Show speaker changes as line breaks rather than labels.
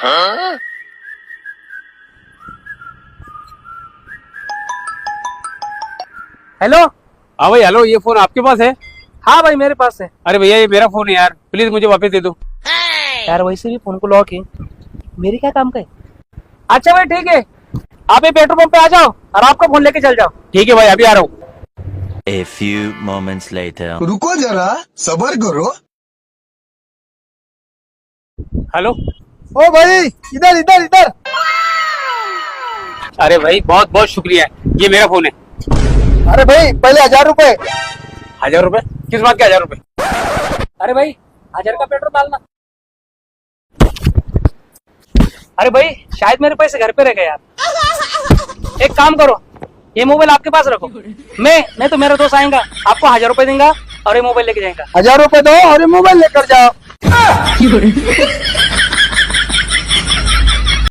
Hello.
हाँ भाई hello, ये फोन आपके पास है?
हाँ भाई मेरे पास है।
अरे भैया ये मेरा फोन है यार, प्लीज मुझे वापस दे दो।
यार वैसे भी फोन को लॉक है, मेरी क्या काम का है। अच्छा भाई ठीक है, आप ये पेट्रोल पंप पे आ जाओ और आपका फोन लेके चल जाओ।
ठीक है भाई, अभी आ रहा हूँ।
A few moments later.
रुको जरा, सबर करो।
हेलो।
ओ भाई इधर इधर इधर।
अरे भाई बहुत बहुत शुक्रिया, ये मेरा फोन है।
अरे भाई पहले 1000 रुपए।
1000 रुपए? किस बात के 1000 रुपए?
अरे भाई 1000 का पेट्रोल डालना। अरे भाई शायद मेरे पैसे घर पे रह गए यार। एक काम करो, ये मोबाइल आपके पास रखो, मैं तो मेरा दोस्त आएगा, आपको 1000 रुपए देगा और ये मोबाइल लेके जाएगा। 1000 रुपए दो और ये मोबाइल लेकर जाओ।